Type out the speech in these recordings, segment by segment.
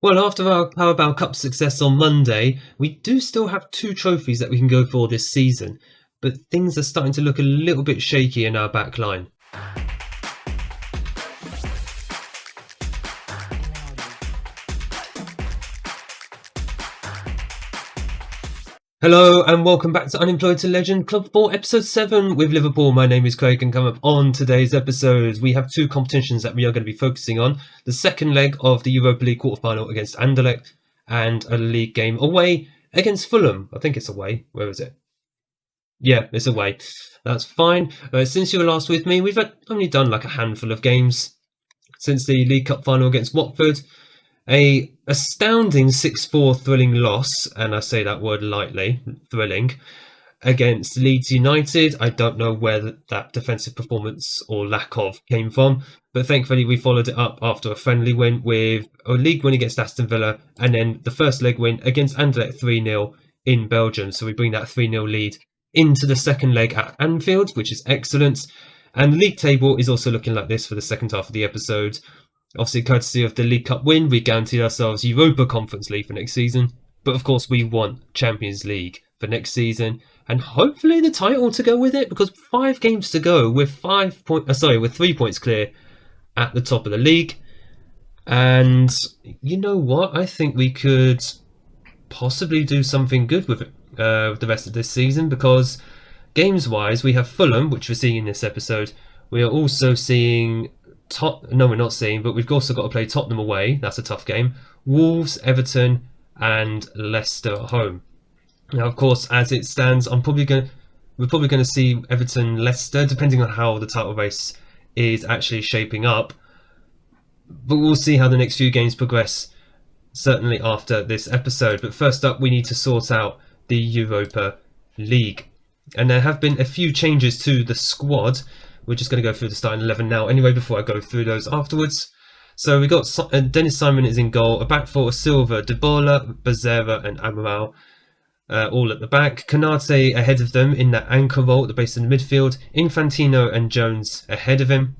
Well, after our Carabao Cup success on Monday, we do still have two trophies that we can go for this season, but things are starting to look a little bit shaky in our back line. Hello and welcome back to Unemployed to Legend Club 4 episode 7 with Liverpool. My name is Craig and come up on today's episode. We have two competitions that we are going to be focusing on. The second leg of the Europa League quarterfinal against Anderlecht and a league game away against Fulham. I think it's away. Where is it? Yeah, it's away. That's fine. Since you were last with me, we've only done like a handful of games since the League Cup final against Watford. A astounding 6-4 thrilling loss, and I say that word lightly, thrilling, against Leeds United. I don't know where that defensive performance or lack of came from, but thankfully we followed it up after a friendly win with a league win against Aston Villa, and then the first leg win against Anderlecht 3-0 in Belgium. So we bring that 3-0 lead into the second leg at Anfield, which is excellent. And the league table is also looking like this for the second half of the episode. Obviously, courtesy of the League Cup win, we guaranteed ourselves Europa Conference League for next season. But of course, we want Champions League for next season, and hopefully the title to go with it. Because 5 games to go, with 3 points clear at the top of the league. And you know what? I think we could possibly do something good with it the rest of this season. Because games-wise, we have Fulham, which we're seeing in this episode. We are also seeing. No, we're not seeing, but we've also got to play Tottenham away. That's a tough game. Wolves, Everton, and Leicester at home. Now, of course, as it stands, we're probably going to see Everton, Leicester, depending on how the title race is actually shaping up. But we'll see how the next few games progress, certainly after this episode. But first up, we need to sort out the Europa League, and there have been a few changes to the squad. We're just going to go through the starting 11 now anyway before I go through those afterwards. So we got Dennis Simon is in goal, a back four of Silva, Debola, Bazera and Amaral all at the back. Canate ahead of them in that anchor role at the base of the midfield. Infantino and Jones ahead of him.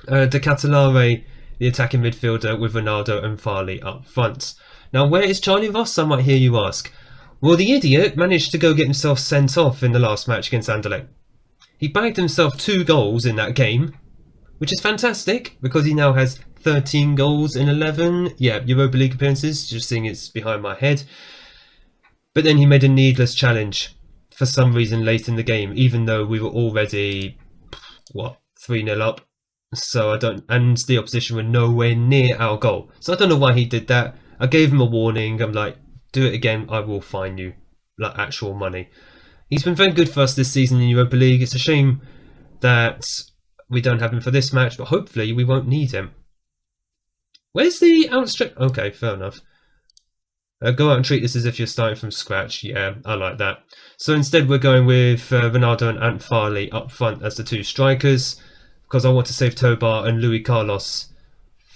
De Catalare, the attacking midfielder, with Ronaldo and Farley up front. Now, where is Charlie Ross, I might hear you ask? Well, the idiot managed to go get himself sent off in the last match against Anderlecht. He bagged himself 2 goals in that game, which is fantastic because he now has 13 goals in 11 Europa League appearances, just seeing it's behind my head. But then he made a needless challenge for some reason late in the game, even though we were already 3-0 up. And the opposition were nowhere near our goal. So I don't know why he did that. I gave him a warning. I'm like, do it again, I will fine you, like actual money. He's been very good for us this season in Europa League. It's a shame that we don't have him for this match, but hopefully we won't need him. Where's the outstretched... Okay, fair enough. Go out and treat this as if you're starting from scratch. Yeah, I like that. So instead we're going with Ronaldo and Ant Farley up front as the 2 strikers, because I want to save Tobar and Luis Carlos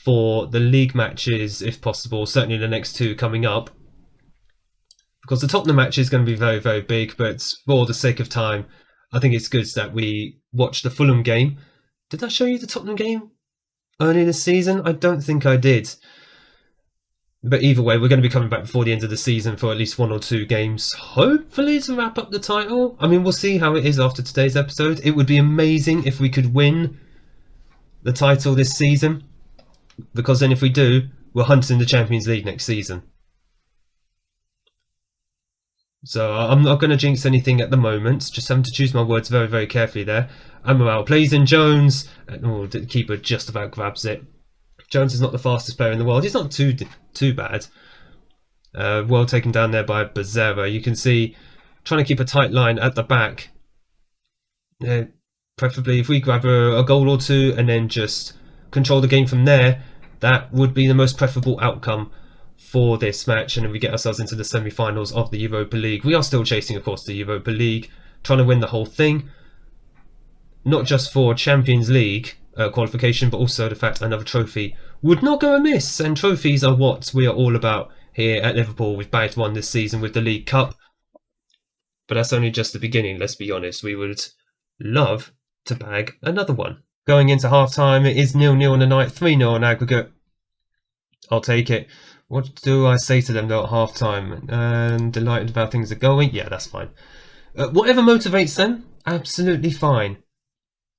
for the league matches if possible, certainly the next 2 coming up. Because the Tottenham match is going to be very, very big, but for the sake of time, I think it's good that we watch the Fulham game. Did I show you the Tottenham game early this season? I don't think I did. But either way, we're going to be coming back before the end of the season for at least 1 or 2 games, hopefully to wrap up the title. I mean, we'll see how it is after today's episode. It would be amazing if we could win the title this season, because then if we do, we're hunting the Champions League next season. So I'm not going to jinx anything at the moment, just having to choose my words very, very carefully there. Amaral plays in Jones, and the keeper just about grabs it. Jones is not the fastest player in the world, he's not too bad. Well taken down there by Bazera. You can see, trying to keep a tight line at the back. Preferably if we grab a goal or 2 and then just control the game from there, that would be the most preferable outcome for this match, and then we get ourselves into the semi-finals of the Europa League. We are still chasing, of course, the Europa League, trying to win the whole thing, not just for Champions League qualification, but also the fact another trophy would not go amiss, and trophies are what we are all about here at Liverpool. We've bagged 1 this season with the League Cup, but that's only just the beginning, let's be honest. We would love to bag another one. Going into half-time, it is 0-0 on the night, 3-0 on aggregate. I'll take it. What do I say to them though at half time? Delighted about things are going? Yeah, that's fine. Whatever motivates them, absolutely fine.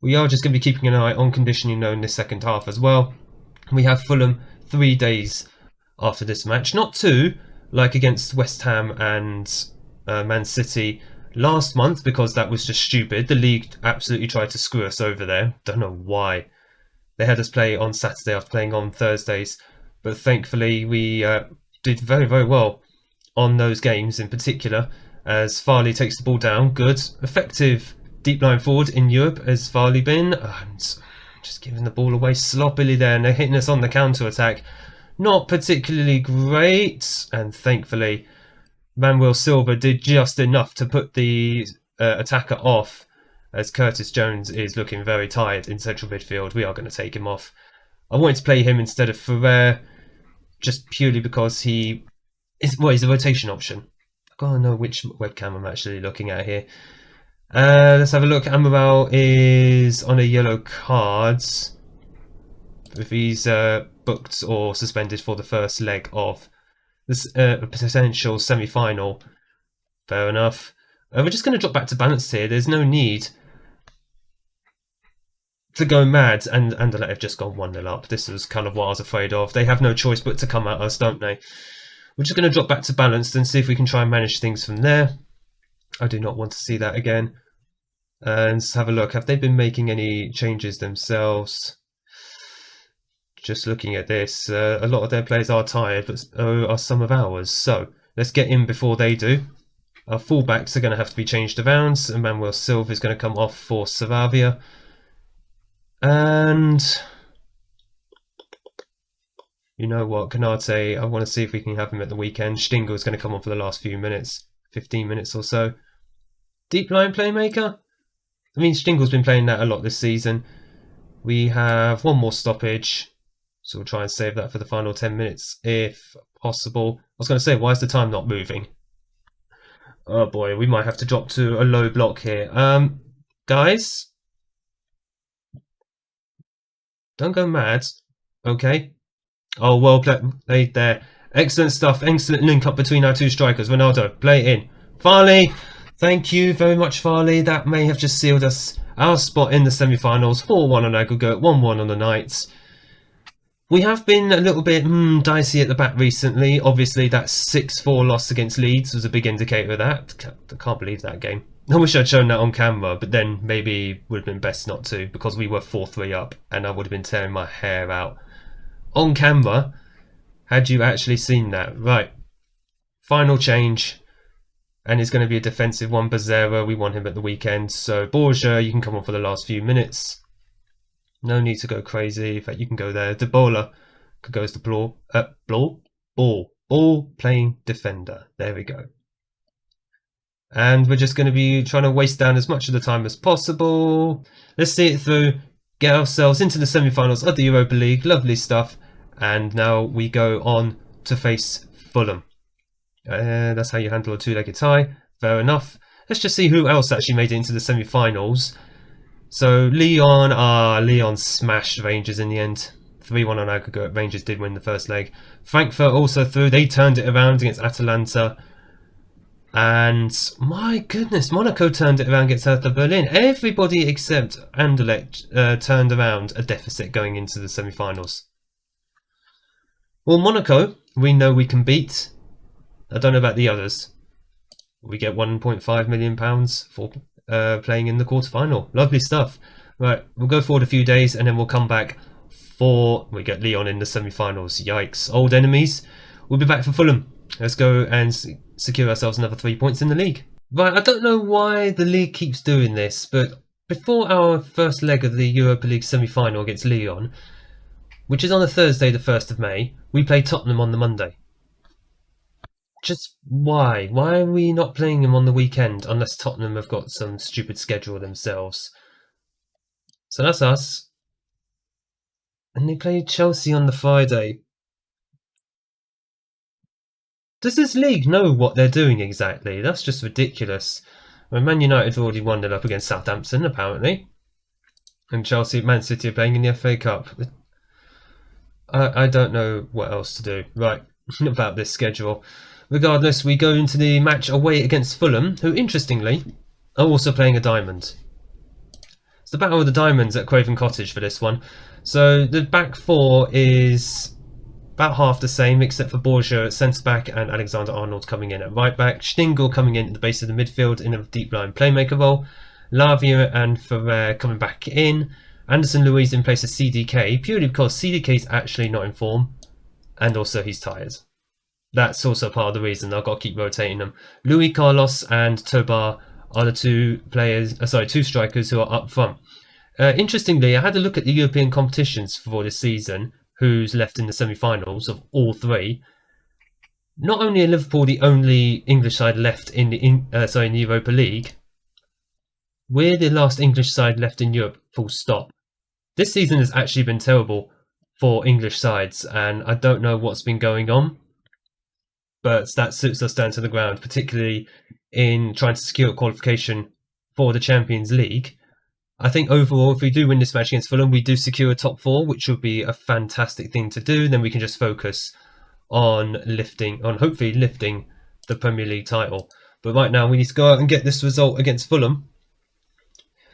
We are just going to be keeping an eye on conditioning though in this second half as well. We have Fulham 3 days after this match, not 2, like against West Ham and Man City last month, because that was just stupid. The league absolutely tried to screw us over there. Don't know why. They had us play on Saturday after playing on Thursdays, but thankfully we did very, very well on those games in particular, as Farley takes the ball down. Good, effective deep line forward in Europe has Farley been. Just giving the ball away sloppily there, and they're hitting us on the counter attack. Not particularly great, and thankfully Manuel Silva did just enough to put the attacker off, as Curtis Jones is looking very tired in central midfield. We are going to take him off. I wanted to play him instead of Ferrer, just purely because he's a rotation option. I've got to know which webcam I'm actually looking at here. Let's have a look. Amaral is on a yellow card. If he's booked or suspended for the first leg of this potential semi-final, fair enough. We're just going to drop back to balance here. There's no need to go mad, and Anderlecht have just gone 1-0 up. This was kind of what I was afraid of. They have no choice but to come at us, don't they? We're just going to drop back to balanced and see if we can try and manage things from there. I do not want to see that again. And let's have a look. Have they been making any changes themselves? Just looking at this, a lot of their players are tired, but are some of ours. So let's get in before they do. Our fullbacks are going to have to be changed around. Manuel Silva is going to come off for Saravia. And you know what, Canate, I want to see if we can have him at the weekend. Stingel is going to come on for the last few minutes, 15 minutes or so. Deep line playmaker? I mean, Stingel's been playing that a lot this season. We have one more stoppage, so we'll try and save that for the final 10 minutes if possible. I was going to say, why is the time not moving? Oh boy, we might have to drop to a low block here. Guys, don't go mad, okay? Oh, well played there. Excellent stuff. Excellent link up between our two strikers. Ronaldo, play it in. Farley, thank you very much, Farley. That may have just sealed us our spot in the semi-finals. 4-1 on aggregate, 1-1 on the night. We have been a little bit dicey at the back recently. Obviously, that 6-4 loss against Leeds was a big indicator of that. I can't believe that game. I wish I'd shown that on camera, but then maybe it would have been best not to, because we were 4-3 up and I would have been tearing my hair out. On camera, had you actually seen that? Right. Final change. And it's going to be a defensive one. Becerra, we want him at the weekend. So Borja, you can come on for the last few minutes. No need to go crazy. In fact, you can go there. Debola could go as the ball playing defender. There we go. And we're just going to be trying to waste down as much of the time as possible. Let's see it through. Get ourselves into the semi-finals of the Europa League. Lovely stuff. And now we go on to face Fulham. That's how you handle a two-legged tie. Fair enough. Let's just see who else actually made it into the semi-finals. So Leon smashed Rangers in the end. 3-1 on aggregate. Rangers did win the first leg. Frankfurt also through. They turned it around against Atalanta. And my goodness, Monaco turned it around against Hertha Berlin. Everybody except Anderlecht turned around a deficit going into the semi-finals. Well, Monaco, we know we can beat. I don't know about the others. We get £1.5 million for playing in the quarter-final. Lovely stuff. Right, we'll go forward a few days and then we'll come back for... We get Lyon in the semi-finals. Yikes. Old enemies. We'll be back for Fulham. Let's go and secure ourselves another 3 points in the league. Right, I don't know why the league keeps doing this, but before our first leg of the Europa League semi-final against Lyon, which is on a Thursday the 1st of May, we play Tottenham on the Monday. Just why? Why are we not playing them on the weekend unless Tottenham have got some stupid schedule themselves? So that's us. And they play Chelsea on the Friday. Does this league know what they're doing exactly? That's just ridiculous. Well, Man United have already 1-0 up against Southampton, apparently. And Man City are playing in the FA Cup. I don't know what else to do. Right, about this schedule. Regardless, we go into the match away against Fulham, who, interestingly, are also playing a diamond. It's the Battle of the Diamonds at Craven Cottage for this one. So the back four is about half the same, except for Borgia at centre-back and Alexander-Arnold coming in at right-back. Stingel coming in at the base of the midfield in a deep-line playmaker role. Lavia and Ferrer coming back in. Anderson Luiz in place of CDK, purely because CDK is actually not in form, and also he's tired. That's also part of the reason I've got to keep rotating them. Luis Carlos and Tobar are the two strikers who are up front. Interestingly, I had a look at the European competitions for this season, who's left in the semi-finals of all three. Not only are Liverpool the only English side left in the Europa League, we're the last English side left in Europe, full stop. This season has actually been terrible for English sides, and I don't know what's been going on, but that suits us down to the ground, particularly in trying to secure qualification for the Champions League. I think overall, if we do win this match against Fulham, we do secure a top four, which would be a fantastic thing to do. Then we can just focus on hopefully lifting the Premier League title. But right now, we need to go out and get this result against Fulham.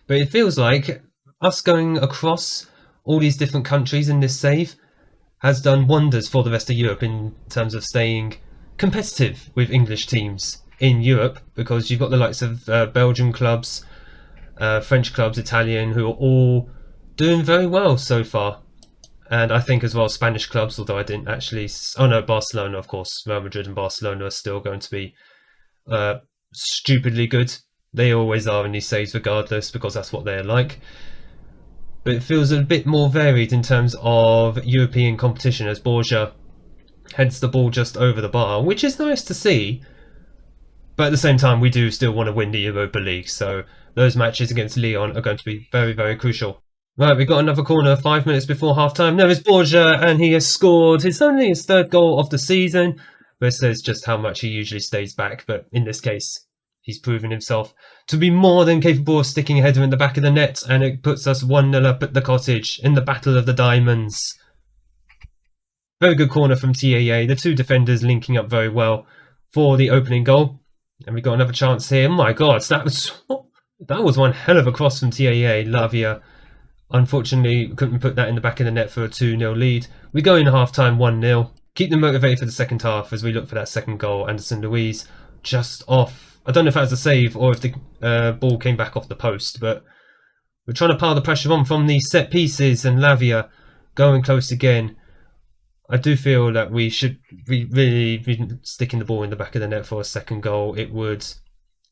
But it feels like us going across all these different countries in this save has done wonders for the rest of Europe in terms of staying competitive with English teams in Europe, because you've got the likes of Belgian clubs, French clubs, Italian, who are all doing very well so far. And I think as well Spanish clubs, although I didn't actually... Oh no, Barcelona, of course. Real Madrid and Barcelona are still going to be stupidly good. They always are in these saves regardless, because that's what they're like. But it feels a bit more varied in terms of European competition as Borgia heads the ball just over the bar, which is nice to see. But at the same time, we do still want to win the Europa League, so those matches against Lyon are going to be very, very crucial. Right, we've got another corner 5 minutes before half-time. There is Borgia, and he has scored. It's only his third goal of the season. This says just how much he usually stays back, but in this case, he's proven himself to be more than capable of sticking a header in the back of the net, and it puts us 1-0 up at the Cottage in the Battle of the Diamonds. Very good corner from TAA. The two defenders linking up very well for the opening goal. And we got another chance here. My God, that was one hell of a cross from TAA. Lavia, unfortunately, couldn't put that in the back of the net for a 2-0 lead. We go in half-time 1-0. Keep them motivated for the second half as we look for that second goal. Anderson Luiz just off. I don't know if that was a save or if the ball came back off the post, but we're trying to pile the pressure on from these set pieces, and Lavia going close again. I do feel that we should really be sticking the ball in the back of the net for a second goal. It would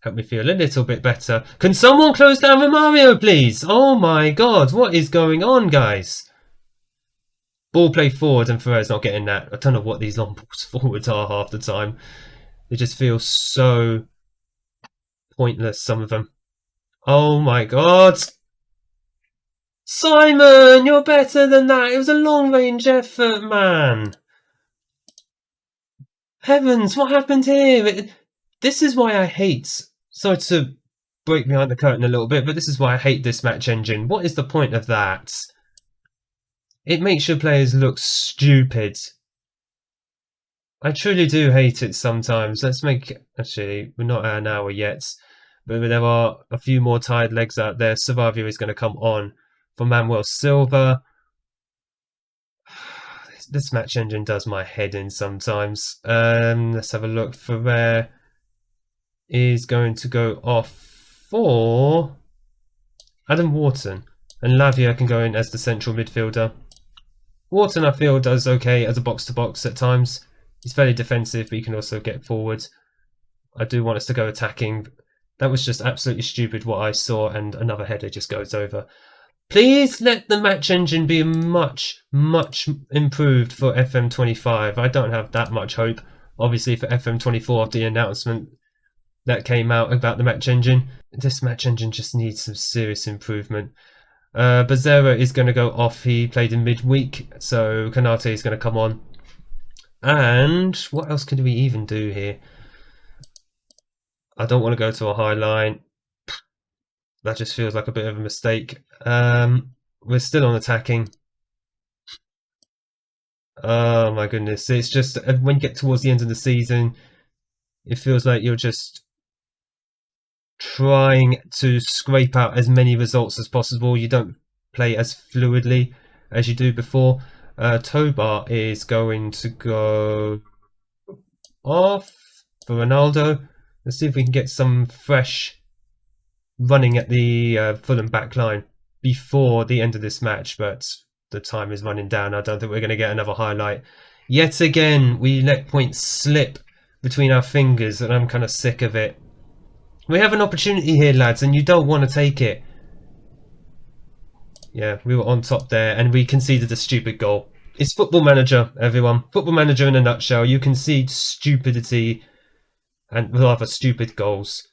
help me feel a little bit better. Can someone close down Romario, please? Oh my God, what is going on, guys? Ball play forward and Ferrer's not getting that. I don't know what these long balls forwards are half the time. They just feel so pointless, some of them. Oh my God. Simon, you're better than that. It was a long-range effort, man. Heavens, what happened here? This is why I hate... Sorry to break behind the curtain a little bit, but this is why I hate this match engine. What is the point of that? It makes your players look stupid. I truly do hate it sometimes. Let's make... Actually, we're not at an hour yet, but there are a few more tired legs out there. Savavio is going to come on for Manuel Silva. This match engine does my head in sometimes. Let's have a look. Ferrer is going to go off for Adam Wharton, and Lavia can go in as the central midfielder. Wharton, I feel, does okay as a box-to-box at times. He's fairly defensive, but he can also get forward. I do want us to go attacking. That was just absolutely stupid what I saw, and another header just goes over. Please let the match engine be much, much improved for FM25. I don't have that much hope, obviously, for FM24 after the announcement that came out about the match engine. This match engine just needs some serious improvement. Bazera is going to go off. He played in midweek, so Kanate is going to come on. And what else could we even do here? I don't want to go to a high line. That just feels like a bit of a mistake. We're still on attacking. Oh my goodness. It's just when you get towards the end of the season, it feels like you're just trying to scrape out as many results as possible. You don't play as fluidly as you do before. Tobar is going to go off for Ronaldo. Let's see if we can get some fresh running at the Fulham back line before the end of this match, but the time is running down. I don't think we're going to get another highlight. Yet again, we let points slip between our fingers, and I'm kind of sick of it. We have an opportunity here, lads, and you don't want to take it. Yeah, we were on top there, and we conceded a stupid goal. It's Football Manager, everyone. Football Manager in a nutshell. You concede stupidity and rather stupid goals.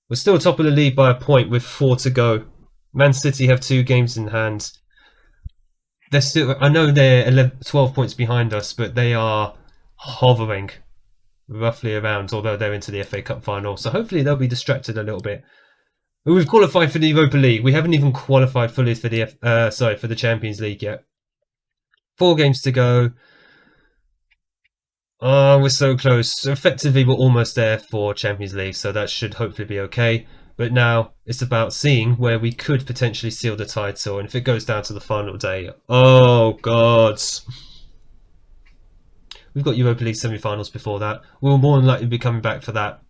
We're still top of the league by a point with 4 to go. Man City have 2 games in hand. They're still, I know they're 12 points behind us, but they are hovering roughly around, although they're into the FA Cup final. So hopefully they'll be distracted a little bit. But we've qualified for the Europa League. We haven't even qualified fully for the for the Champions League yet. 4 games to go. Oh, we're so close. So effectively, we're almost there for Champions League, so that should hopefully be okay. But now it's about seeing where we could potentially seal the title, and if it goes down to the final day, oh god. We've got Europa League semi-finals before that. We'll more than likely be coming back for that.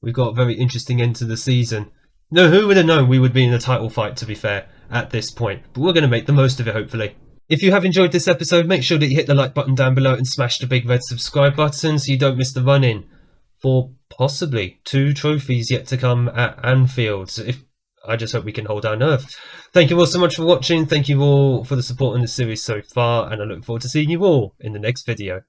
We've got a very interesting end to the season. No, who would have known we would be in a title fight, to be fair, at this point. But we're going to make the most of it, hopefully. If you have enjoyed this episode, make sure that you hit the like button down below and smash the big red subscribe button so you don't miss the run-in for possibly 2 trophies yet to come at Anfield. I just hope we can hold our nerve. Thank you all so much for watching. Thank you all for the support in the series so far, and I look forward to seeing you all in the next video.